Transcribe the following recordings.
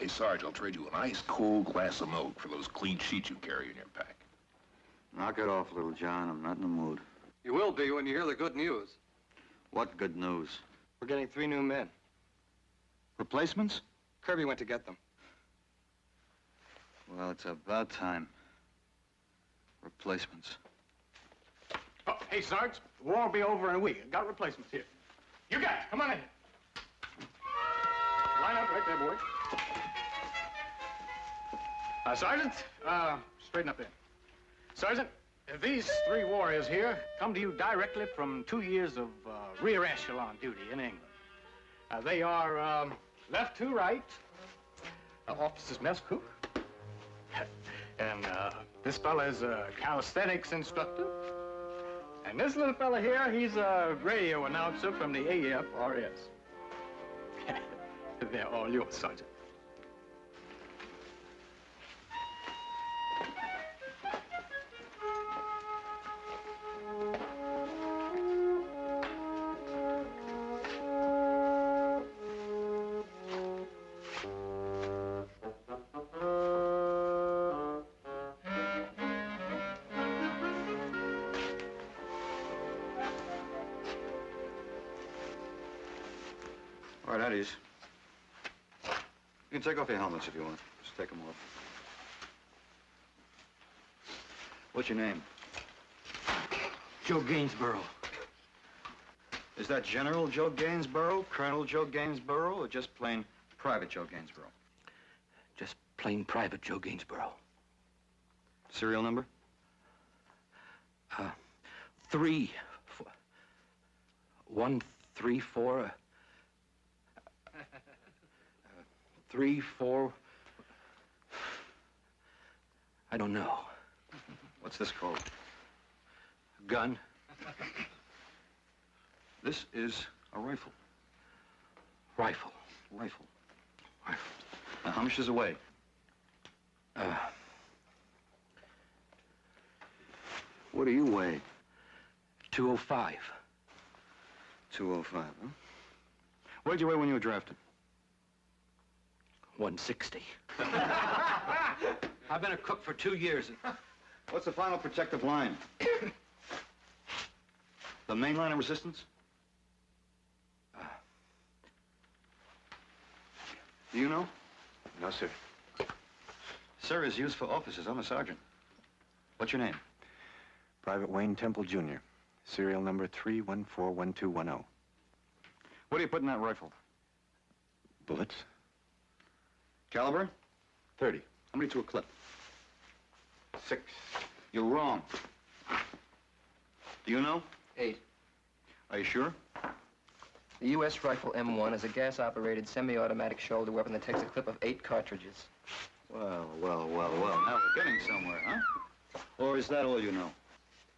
Hey, Sarge, I'll trade you an ice-cold glass of milk for those clean sheets you carry in your pack. Knock it off, little John. I'm not in the mood. You will be when you hear the good news. What good news? We're getting 3 new men. Replacements? Kirby went to get them. Well, it's about time. Replacements. Oh, hey, Sarge, the war will be over in a week. Got replacements here. You guys, come on in. Line up right there, boys. Sergeant, straighten up there. Sergeant, these 3 warriors here come to you directly from 2 years of rear echelon duty in England. They are left to right, officer's mess cook. And this fella is a calisthenics instructor. And this little fella here, he's a radio announcer from the AFRS. They're all yours, Sergeant. All right, Eddie's. You can take off your helmets if you want. Just take them off. What's your name? Joe Gainsborough. Is that General Joe Gainsborough, Colonel Joe Gainsborough, or just plain Private Joe Gainsborough? Just plain Private Joe Gainsborough. Serial number? 3, 4, 1, 3, 4. 3, 4. I don't know. What's this called? Gun. This is a rifle. Rifle. Rifle. Rifle. Now, how much does it weigh? What do you weigh? 205. 205, huh? What did you weigh when you were drafted? 160. I've been a cook for 2 years. What's the final protective line? The main line of resistance? Do you know? No, sir. Sir is used for officers. I'm a sergeant. What's your name? Private Wayne Temple, Jr. Serial number 3141210. What do you put in that rifle? Bullets? Caliber? 30. How many to a clip? 6. You're wrong. Do you know? 8. Are you sure? The U.S. rifle M1 is a gas-operated semi-automatic shoulder weapon that takes a clip of 8 cartridges. Well. Now we're getting somewhere, huh? Or is that all you know?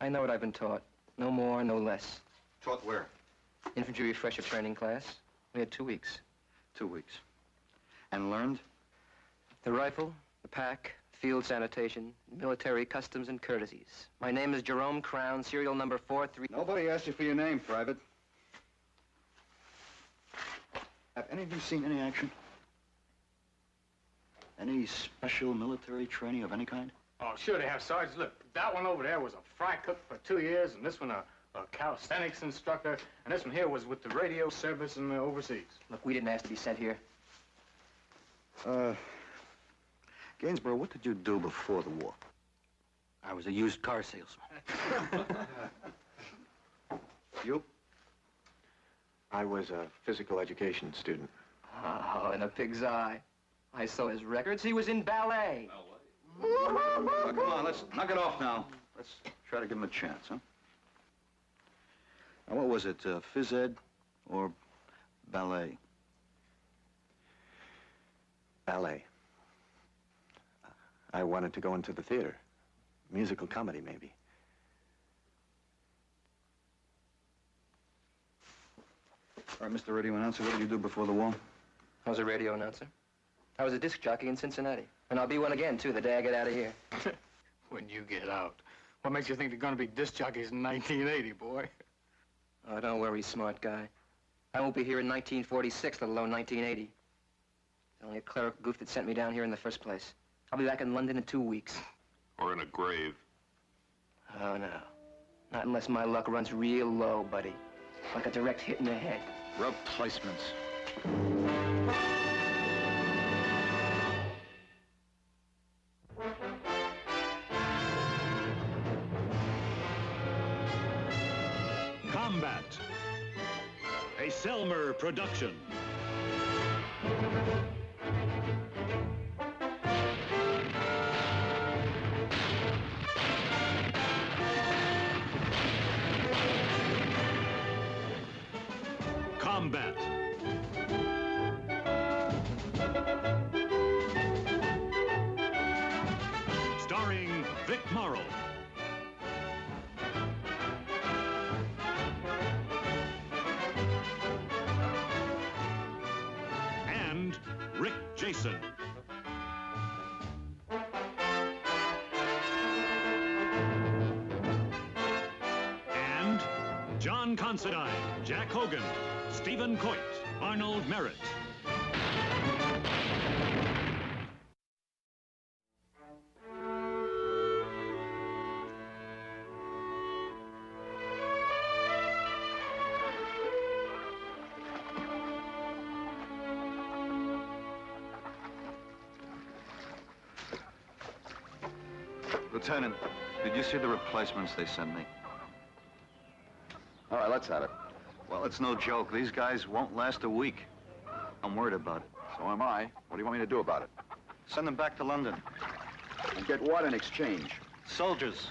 I know what I've been taught. No more, no less. Taught where? Infantry refresher training class. We had 2 weeks. 2 weeks. And learned? The rifle, the pack, field sanitation, military customs and courtesies. My name is Jerome Crown, serial number 43. Nobody asked you for your name, Private. Have any of you seen any action? Any special military training of any kind? Oh, sure they have, Sarge. Look, that one over there was a fry cook for 2 years, and this one a calisthenics instructor, and this one here was with the radio service in the overseas. Look, we didn't ask to be sent here. Gainsborough, what did you do before the war? I was a used car salesman. You? I was a physical education student. Oh, in a pig's eye. I saw his records. He was in ballet. Oh, come on, let's knock it off now. Let's try to give him a chance, huh? Now, what was it, phys ed or ballet? Ballet. I wanted to go into the theater. Musical comedy, maybe. All right, Mr. Radio Announcer, what did you do before the war? I was a radio announcer. I was a disc jockey in Cincinnati. And I'll be one again, too, the day I get out of here. When you get out. What makes you think they're going to be disc jockeys in 1980, boy? Oh, don't worry, smart guy. I won't be here in 1946, let alone 1980. It's only a clerical goof that sent me down here in the first place. I'll be back in London in 2 weeks. Or in a grave. Oh, no. Not unless my luck runs real low, buddy. Like a direct hit in the head. Replacements. Combat, a Selmer production. Combat. Starring Vic Morrow. And Rick Jason. And John Considine, Jack Hogan, Stephen Coit, Arnold Merritt. Lieutenant, did you see the replacements they sent me? All right, let's have it. Well, it's no joke. These guys won't last a week. I'm worried about it. So am I. What do you want me to do about it? Send them back to London. And get what in exchange? Soldiers.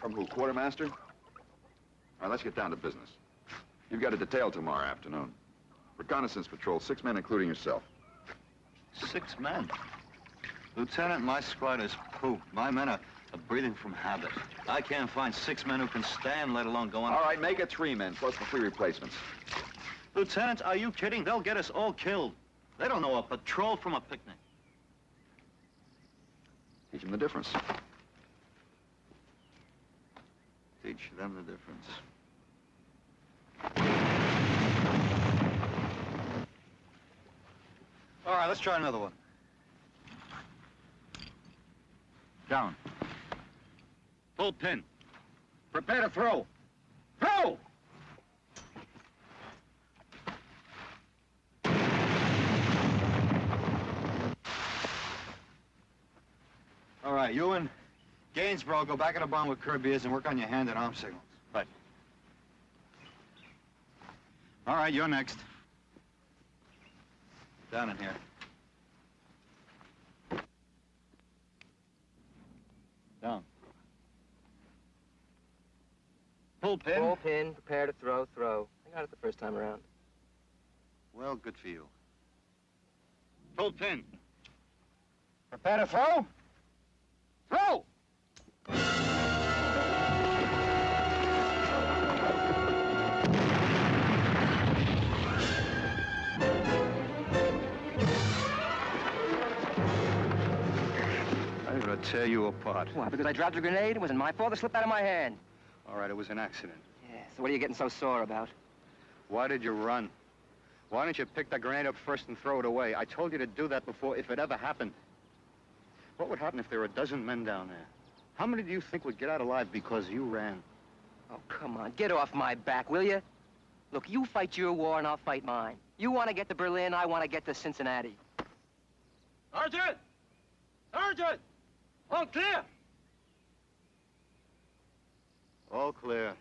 From who, quartermaster? All right, let's get down to business. You've got a detail tomorrow afternoon. Reconnaissance patrol, 6 men, including yourself. 6 men. Lieutenant, my squad is poop. My men are breathing from habit. I can't find 6 men who can stand, let alone go on. All right, make it 3 men, plus the 3 replacements. Lieutenant, are you kidding? They'll get us all killed. They don't know a patrol from a picnic. Teach them the difference. Teach them the difference. All right, let's try another one. Down. Full pin. Prepare to throw. Throw! All right, you and Gainsborough go back in the barn with Kirby is and work on your hand and arm signals. Right. All right, you're next. Down in here. Down. Pull pin. Pull pin, prepare to throw, throw. I got it the first time around. Well, good for you. Pull pin. Prepare to throw. Throw! I'm gonna tear you apart. Why, because I dropped a grenade? It wasn't my fault. It slipped out of my hand. All right, it was an accident. Yeah, so what are you getting so sore about? Why did you run? Why didn't you pick the grenade up first and throw it away? I told you to do that before, if it ever happened. What would happen if there were a dozen men down there? How many do you think would get out alive because you ran? Oh, come on. Get off my back, will you? Look, you fight your war and I'll fight mine. You want to get to Berlin, I want to get to Cincinnati. Sergeant! Sergeant! All clear! All clear.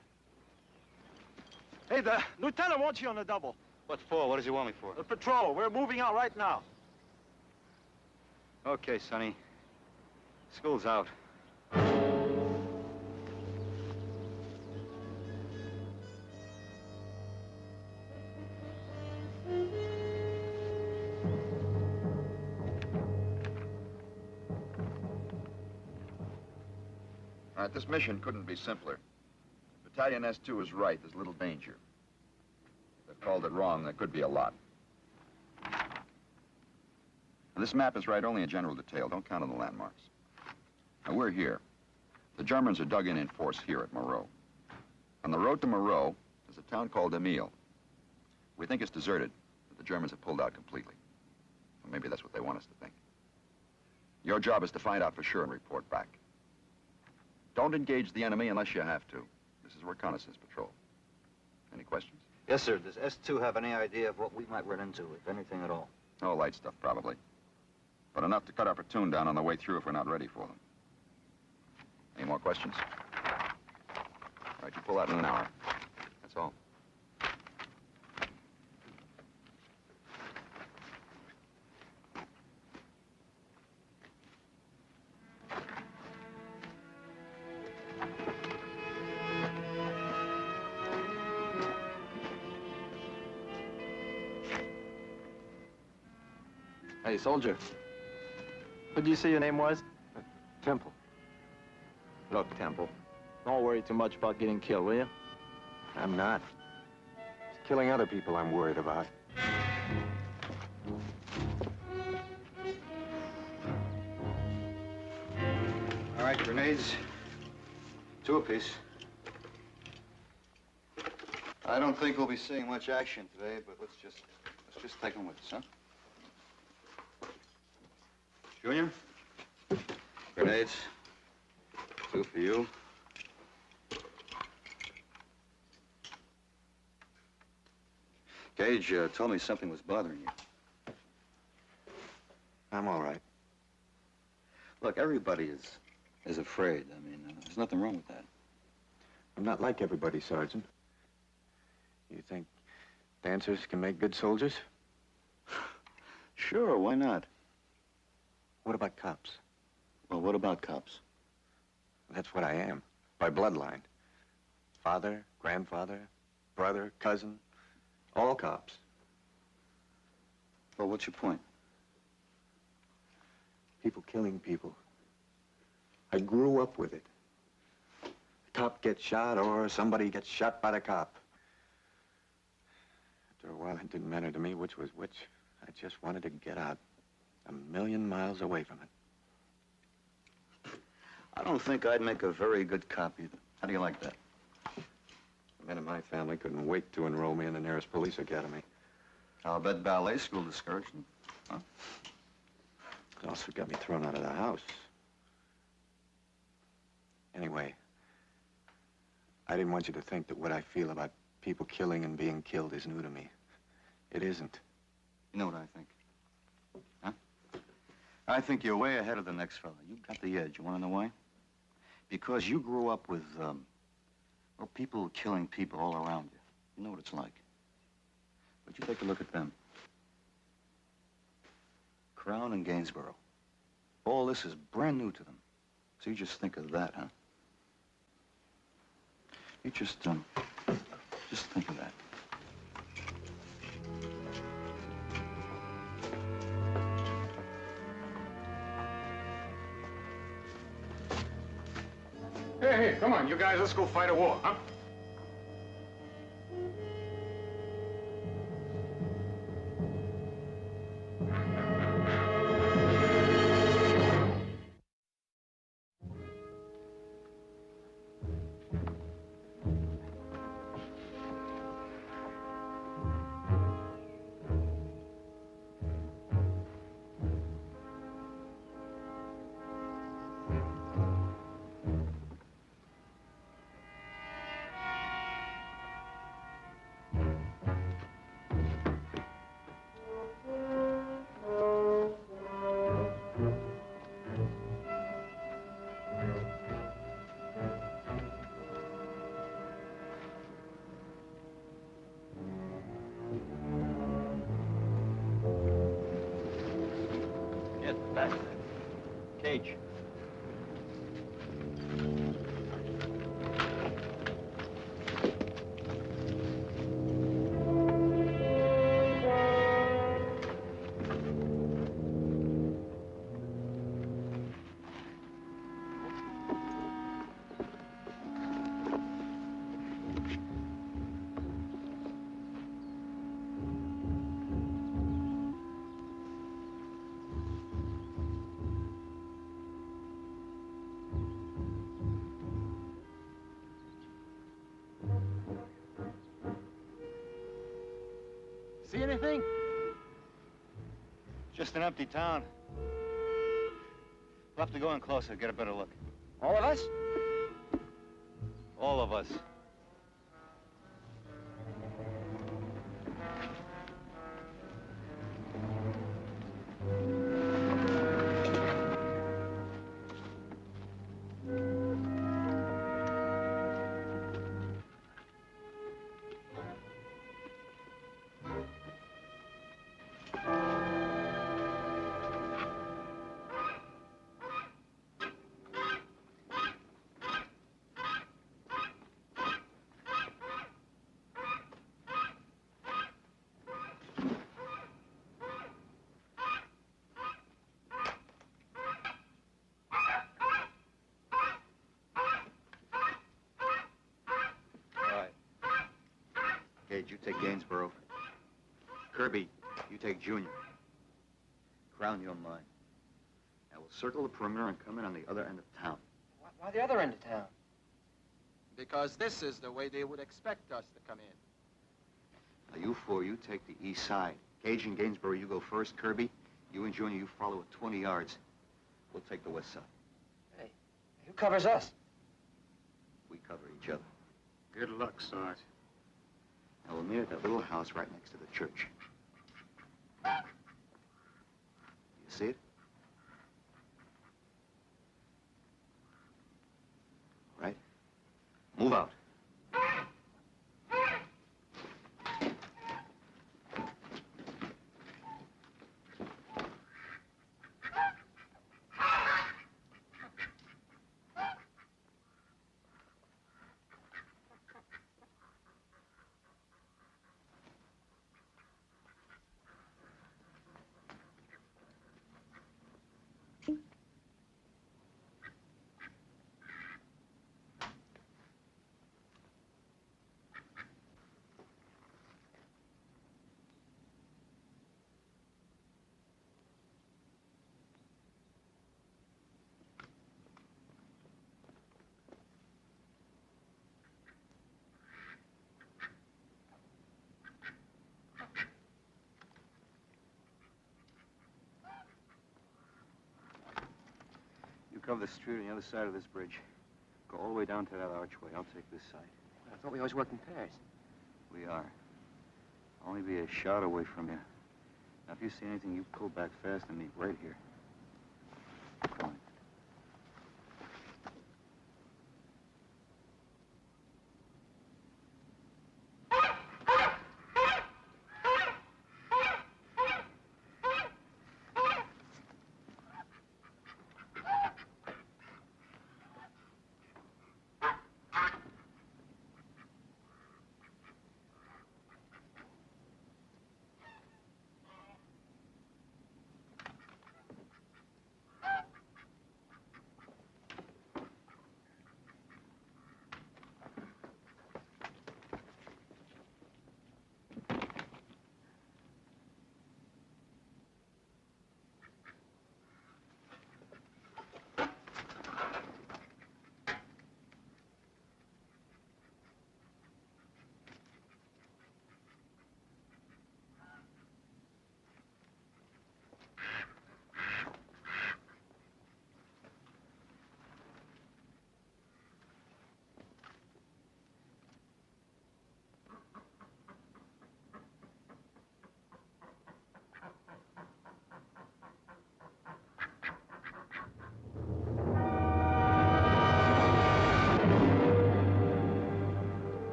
Hey, the lieutenant wants you on the double. What for? What does he want me for? The patrol. We're moving out right now. Okay, Sonny. School's out. All right, this mission couldn't be simpler. Battalion S2 is right. There's little danger. They've called it wrong. There could be a lot. This map is right only in general detail. Don't count on the landmarks. Now, we're here. The Germans are dug in force here at Moreau. On the road to Moreau, there's a town called Emile. We think it's deserted, but the Germans have pulled out completely. Or maybe that's what they want us to think. Your job is to find out for sure and report back. Don't engage the enemy unless you have to. This is a reconnaissance patrol. Any questions? Yes, sir. Does S2 have any idea of what we might run into, if anything at all? No light stuff, probably. But enough to cut our platoon down on the way through if we're not ready for them. Any more questions? All right, you pull out in an hour. That's all. Hey, soldier. What'd you say your name was? Temple. Look, Temple, don't worry too much about getting killed, will you? I'm not. It's killing other people I'm worried about. All right, grenades. 2 apiece. I don't think we'll be seeing much action today, but let's just take them with us, huh? Junior? Grenades. 2 for you. Gage told me something was bothering you. I'm all right. Look, everybody is afraid. I mean, there's nothing wrong with that. I'm not like everybody, Sergeant. You think dancers can make good soldiers? Sure, why not? What about cops? Well, what about cops? That's what I am, by bloodline. Father, grandfather, brother, cousin, all cops. Well, what's your point? People killing people. I grew up with it. The cop gets shot or somebody gets shot by the cop. After a while, it didn't matter to me which was which. I just wanted to get out, 1,000,000 miles away from it. I don't think I'd make a very good cop either. How do you like that? The men in my family couldn't wait to enroll me in the nearest police academy. I'll bet ballet school discouraged them. Huh? It also got me thrown out of the house. Anyway, I didn't want you to think that what I feel about people killing and being killed is new to me. It isn't. You know what I think? Huh? I think you're way ahead of the next fella. You got the edge. You want to know why? Because you grew up with, well, people killing people all around you. You know what it's like. But you take a look at them. Crown and Gainsborough. All this is brand new to them. So you just think of that, huh? You just think of that. Hey, come on, you guys, let's go fight a war, huh? Get back there. Cage. See anything? Just an empty town. We'll have to go in closer, get a better look. All of us? All of us. Gage, you take Gainsborough. Kirby, you take Junior. Crown, you're mine. Now we'll circle the perimeter and come in on the other end of town. Why the other end of town? Because this is the way they would expect us to come in. Now you four, you take the east side. Gage and Gainsborough, you go first. Kirby, you and Junior, you follow at 20 yards. We'll take the west side. Hey, who covers us? We cover each other. Good luck, Sarge. Now we'll meet at that little house right next to the church. You see it? Right? Move out. Cover the street on the other side of this bridge. Go all the way down to that archway. I'll take this side. I thought we always worked in pairs. We are. I'll only be a shot away from you. Now, if you see anything, you pull back fast and meet right here. Come on.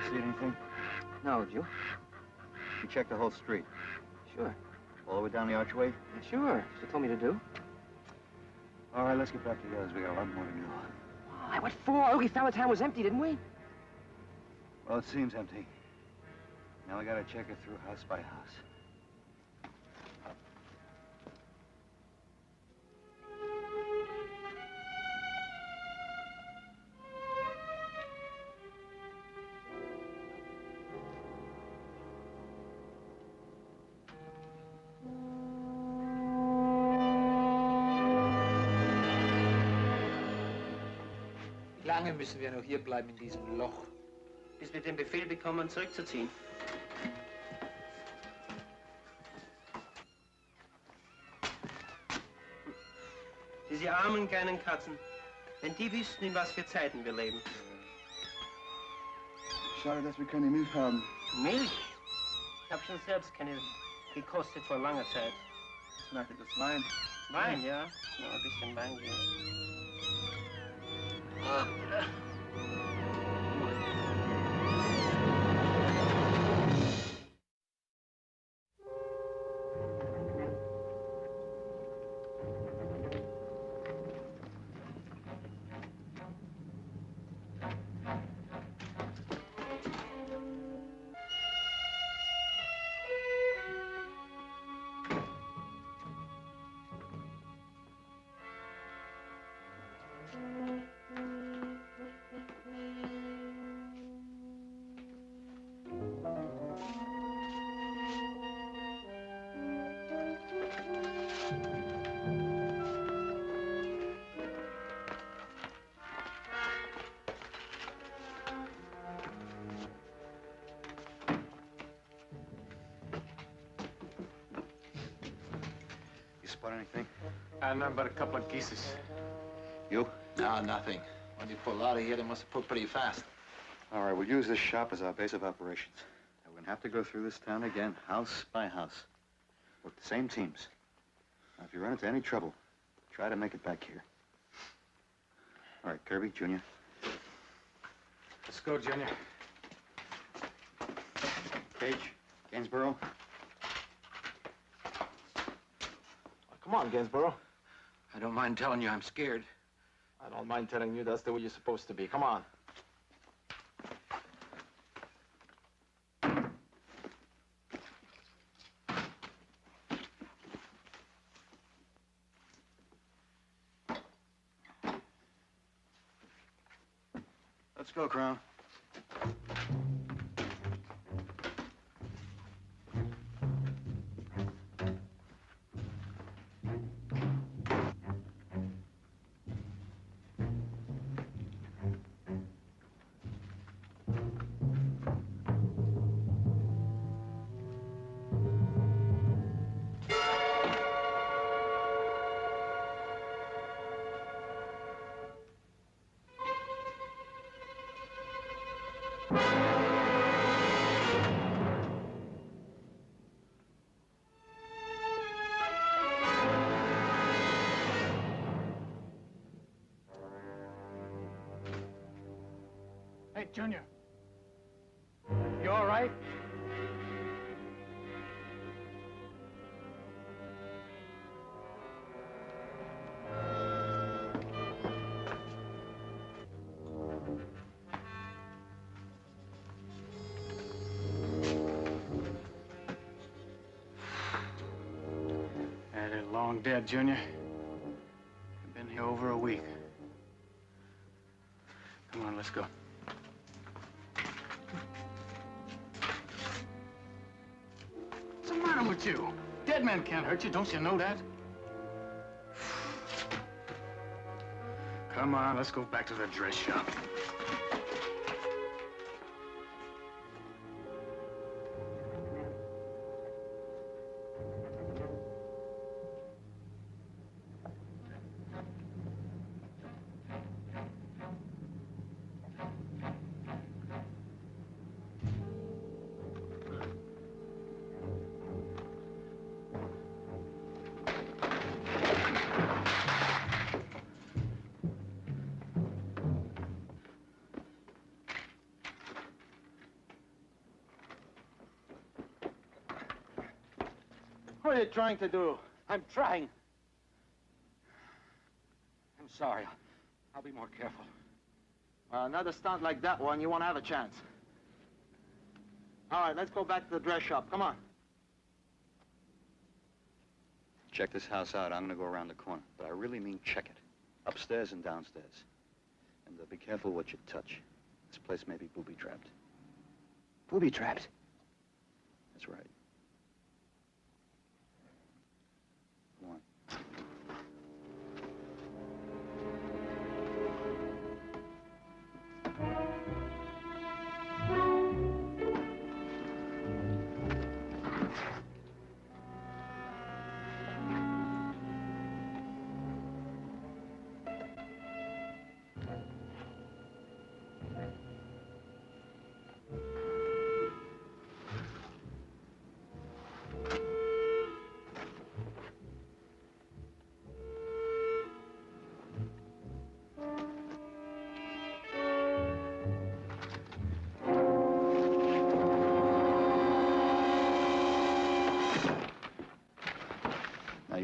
See anything? No, did you? You check the whole street. Sure. All the way down the archway? Yeah, sure. She told me to do. All right, let's get back to yours. We got a lot more to do. Why? What for? We found the town was empty, didn't we? Well, it seems empty. Now we gotta check it through house by house. lange müssen wir noch hier bleiben in diesem Loch? Bis wir den Befehl bekommen, zurückzuziehen. Diese armen kleinen Katzen. Wenn die wüssten, in was für Zeiten wir leben. Schade, dass wir keine Milch haben. Milch? Ich habe schon selbst keine gekostet vor langer Zeit. Schmeckt das Wein? Wein, ja. Nur ein bisschen Wein geben. Spot anything? None but a couple of geeses. You? No, nothing. When you pulled out of here, they must have pulled pretty fast. All right, we'll use this shop as our base of operations. And we're gonna have to go through this town again, house by house, with the same teams. Now, if you run into any trouble, try to make it back here. All right, Kirby, Junior. Let's go, Junior. Page, Gainsborough. Come on, Gainsborough. I don't mind telling you I'm scared. I don't mind telling you that's the way you're supposed to be. Come on. Let's go, Crown. Hey, Junior. You all right? They're long dead, Junior. I've been here over a week. Come on, let's go. What's the matter with you? Dead men can't hurt you, don't you know that? Come on, let's go back to the dress shop. What are you trying to do? I'm trying. I'm sorry. I'll be more careful. Another stunt like that one, you won't have a chance. All right, let's go back to the dress shop. Come on. Check this house out. I'm gonna go around the corner. But I really mean check it. Upstairs and downstairs. And be careful what you touch. This place may be booby-trapped. Booby-trapped? That's right. Go on.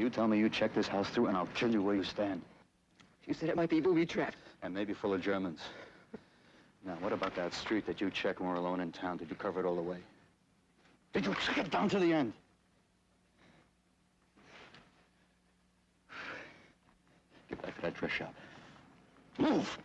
You tell me you check this house through, and I'll kill you where you stand. You said it might be booby-trapped. And maybe full of Germans. Now, what about that street that you checked when we were alone in town? Did you cover it all the way? Did you check it down to the end? Get back to that dress shop. Move!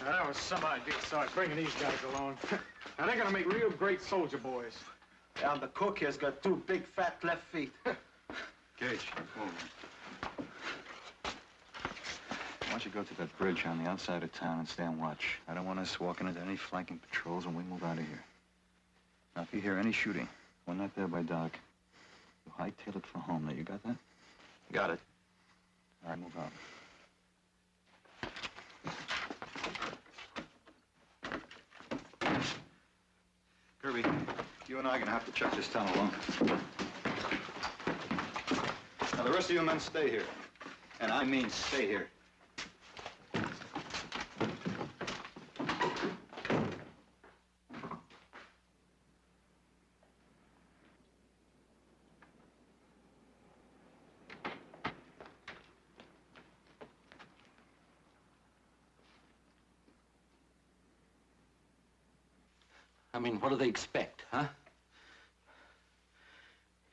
Now, that was some idea, Sarge, bringing these guys along. Now, they're gonna make real great soldier boys. And the cook here's got 2 big, fat left feet. Gage, come on. Why don't you go to that bridge on the outside of town and stand watch? I don't want us walking into any flanking patrols when we move out of here. Now, if you hear any shooting, when not there by dark, you hightail it for home. Now, you got that? Got it. All right, move out. Kirby, you and I are gonna have to check this town alone. Now, the rest of you men stay here. And I mean stay here. I mean, what do they expect, huh?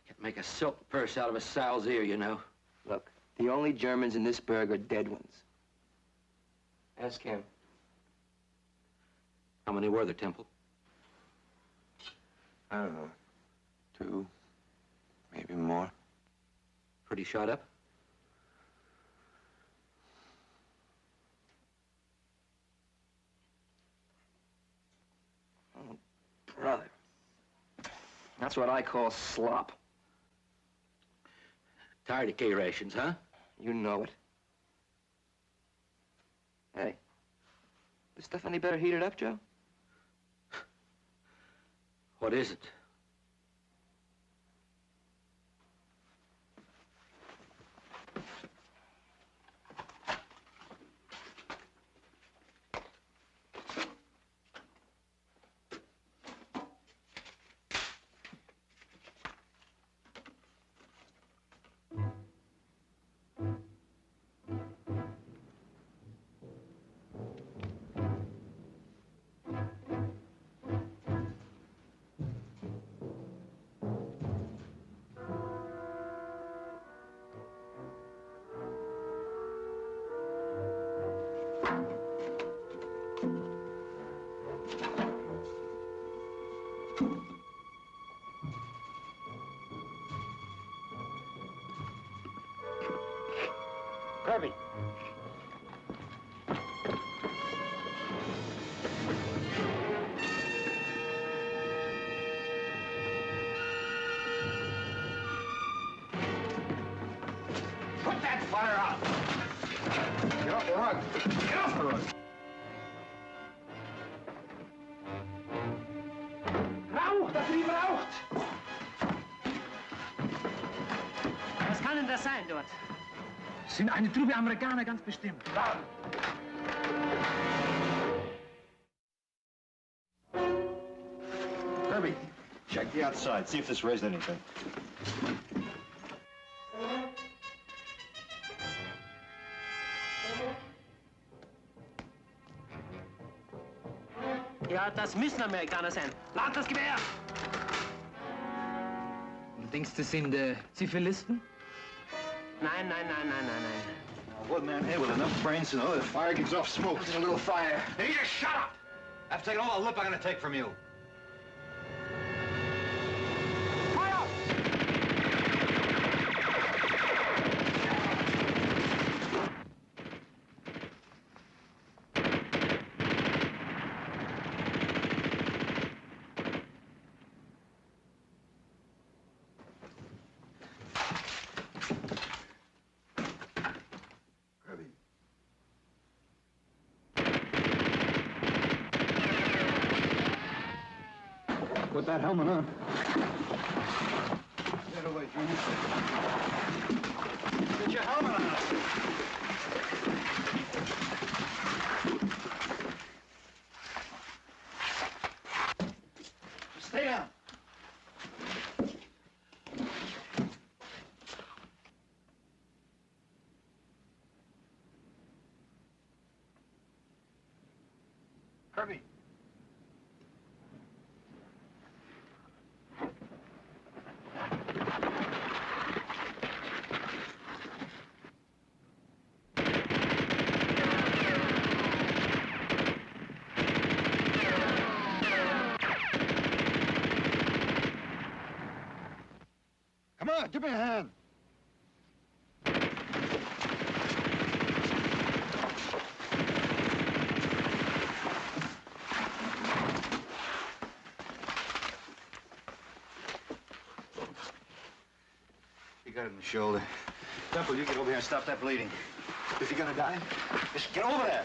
Can't make a silk purse out of a sow's ear, you know. Look, the only Germans in this burg are dead ones. Ask him. How many were there, Temple? I don't know. 2, maybe more. Pretty shot up? Oh, brother. That's what I call slop. Tired of K rations, huh? You know it. Hey, this stuff any better heated up, Joe? What is it? Kirby. Put that fire out! Get off the rug! Get off the rug! Rauch! Das liebe raucht! Was kann denn das sein dort? Sind eine Truppe Amerikaner ganz bestimmt. Kirby, check the outside. See if this raised anything. Ja, das müssen Amerikaner sein. Lad das Gewehr! Du denkst, das sind Zivilisten? Nein, nein, nein, nein, nein, nein. One man here with enough brains to know that fire gives off smoke. Just a little fire. Hey, you shut up! I've taken all the lip I'm gonna take from you. Put that helmet on. Get away, Junior. Get your helmet on. Stay down. Kirby. Come on, give me a hand. You got it in the shoulder. Temple, you get over here and stop that bleeding. Is he gonna die? Just get over there.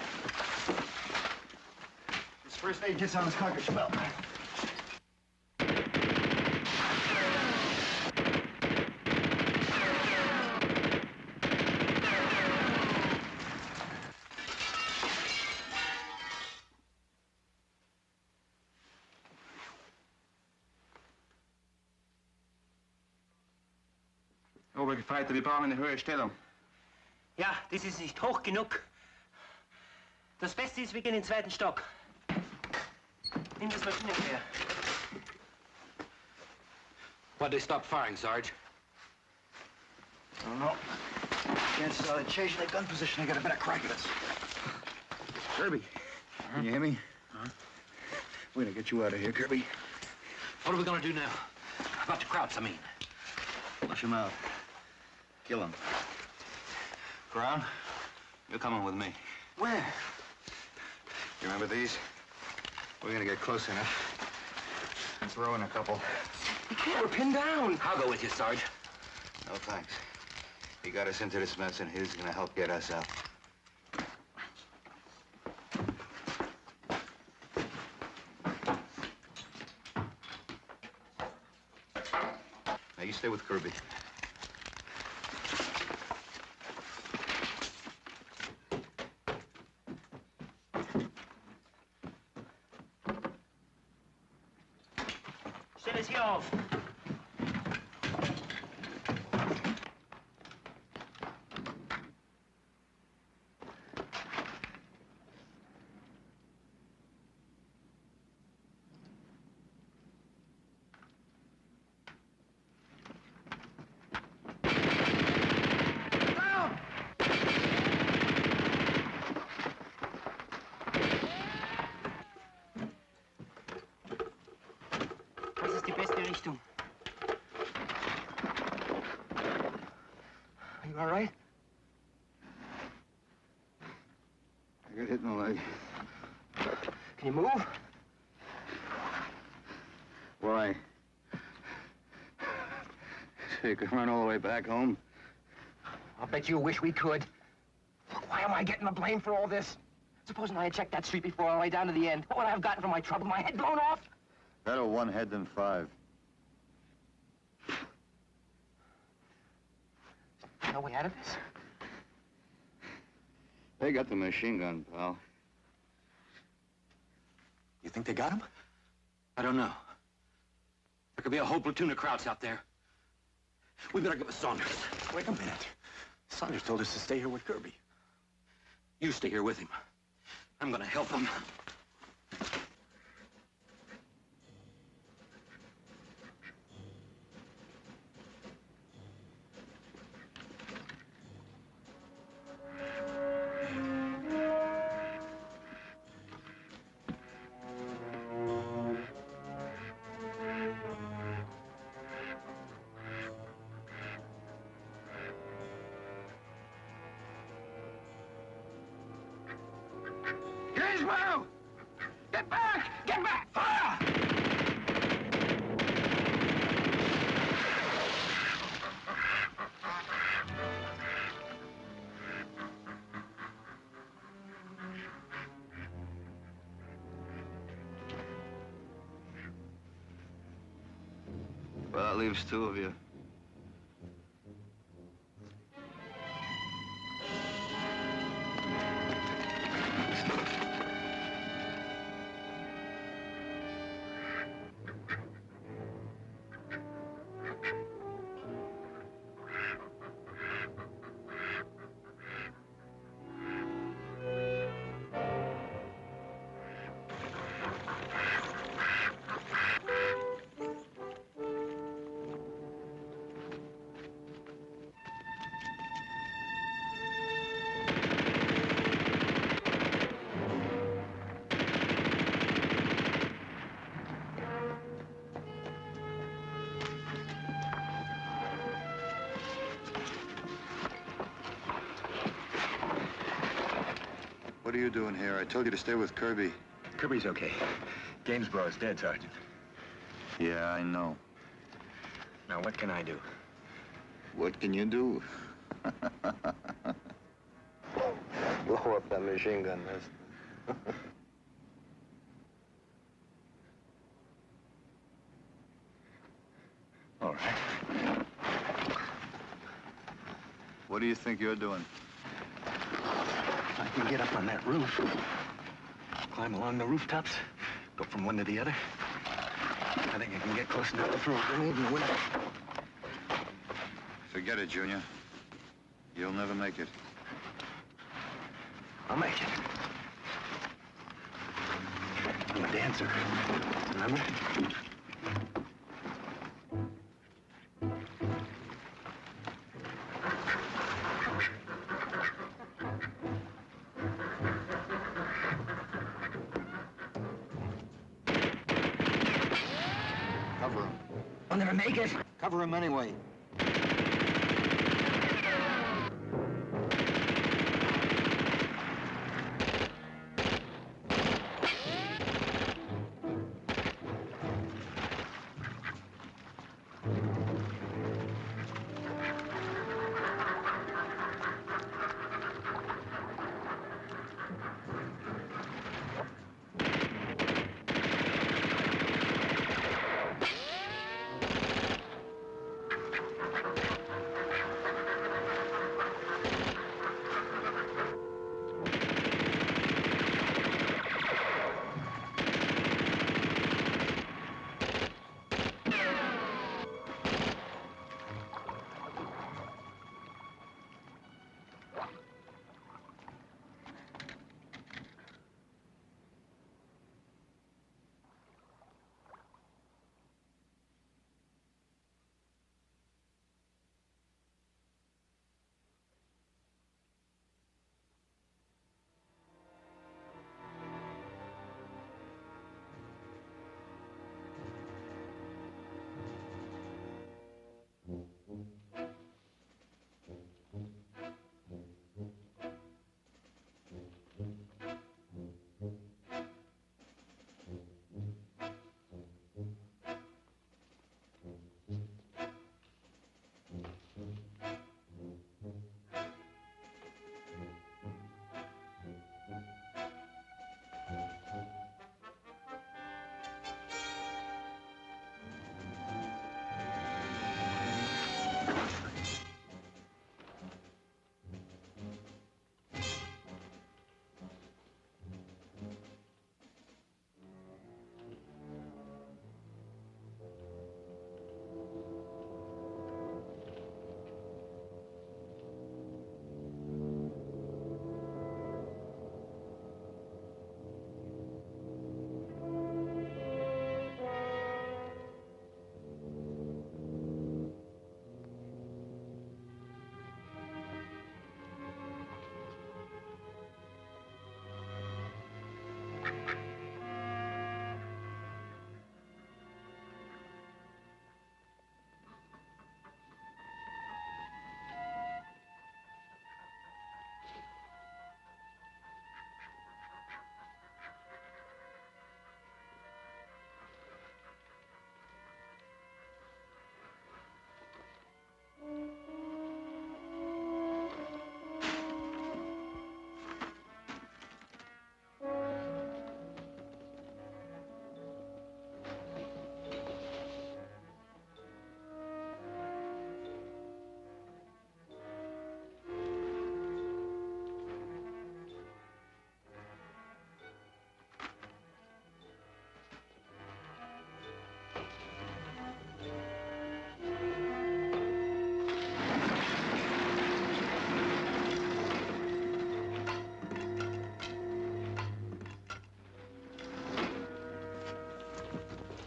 This first aid gets on his cartridge belt. Obergefreiter, wir brauchen eine höhere Stellung. Ja, das ist nicht hoch genug. Das Beste ist, wir gehen in den zweiten Stock. Nimm das Maschinengewehr. Why'd they stop firing, Sarge? I don't know. Chances are they're changing their gun position. They got a better crack at us. Kirby, can you hear me? We're gonna get you out of here, Kirby. What are we gonna do now? About the Krauts, I mean. Flush him out. Kill him. Brown, you're coming with me. Where? You remember these? We're gonna get close enough and throw in a couple. You can't, we're pinned down. I'll go with you, Sarge. No thanks. He got us into this mess, and he's gonna help get us out. Now you stay with Kirby. Stell es hier auf. Das ist die beste Richtung. Are you all right? I got hit in the leg. Can you move? Why? So you could run all the way back home? I'll bet you wish we could. Look, why am I getting the blame for all this? Supposing I had checked that street before I lay down to the end. What would I have gotten for my trouble? My head blown off? Better one head than five. No way out of this? They got the machine gun, pal. You think they got him? I don't know. There could be a whole platoon of Krauts out there. We better get with Saunders. Wait a minute. Saunders told us to stay here with Kirby. You stay here with him. I'm gonna help him. Gizmo! Get back! Get back! Fire! Well, that leaves two of you. are you doing here? I told you to stay with Kirby. Kirby's okay. Gainsborough's dead, Sergeant. Yeah, I know. Now, what can I do? What can you do? Blow up that machine gun nest. All right. What do you think you're doing? If I can get up on that roof, climb along the rooftops, go from one to the other, I think I can get close enough to throw a grenade in the window. Forget it, Junior. You'll never make it. I'll make it. I'm a dancer, remember? Cover him. I'll never make it. Cover him anyway.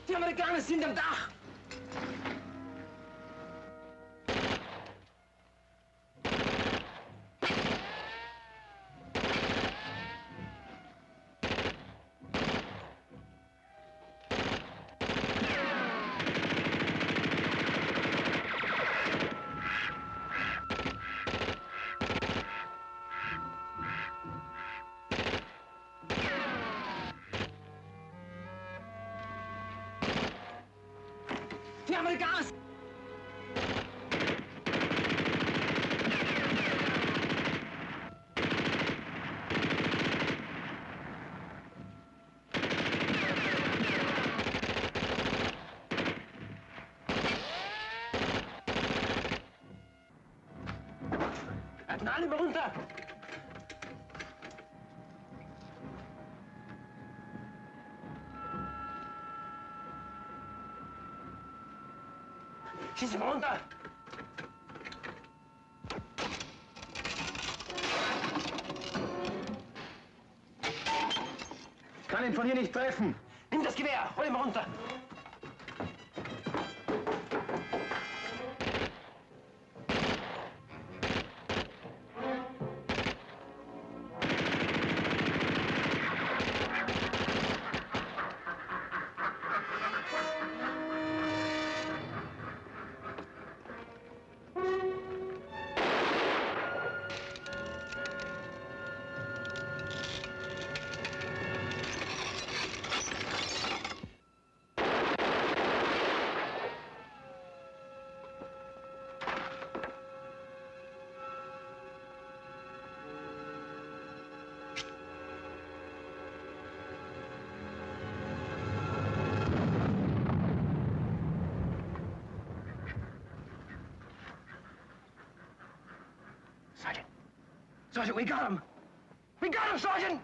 Die Amerikaner sind am Dach! Die Amerikaner! Alle mal runter! Schieß mal runter! Ich kann ihn von hier nicht treffen. Nimm das Gewehr, hol ihn mal runter! Sergeant! Sergeant, we got him! We got him, Sergeant!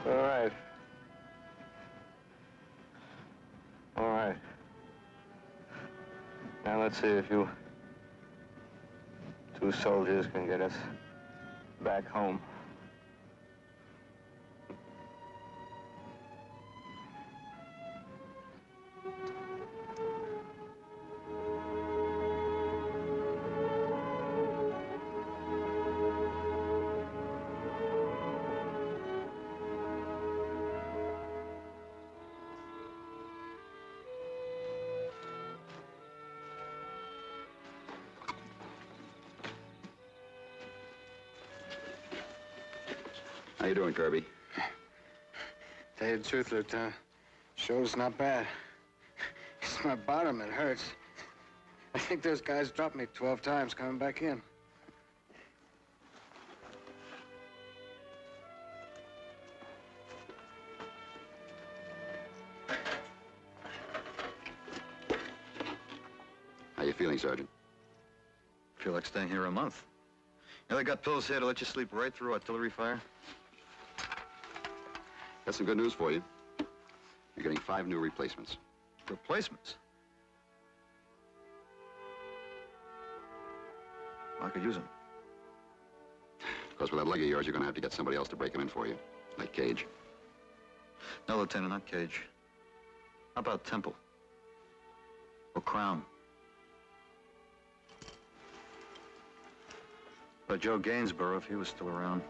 All right. All right. Now let's see if you two soldiers can get us back home. How you doing, Kirby? Tell you the truth, Lieutenant. Shoulder's not bad. It's my bottom, it hurts. I think those guys dropped me 12 times coming back in. How you feeling, Sergeant? Feel like staying here a month. You know, they got pills here to let you sleep right through artillery fire. Got some good news for you. You're getting 5 new replacements. Replacements? I could use them. Because with that leg of yours, you're going to have to get somebody else to break them in for you. Like Cage. No, Lieutenant, not Cage. How about Temple? Or Crown? Or Joe Gainsborough, if he was still around.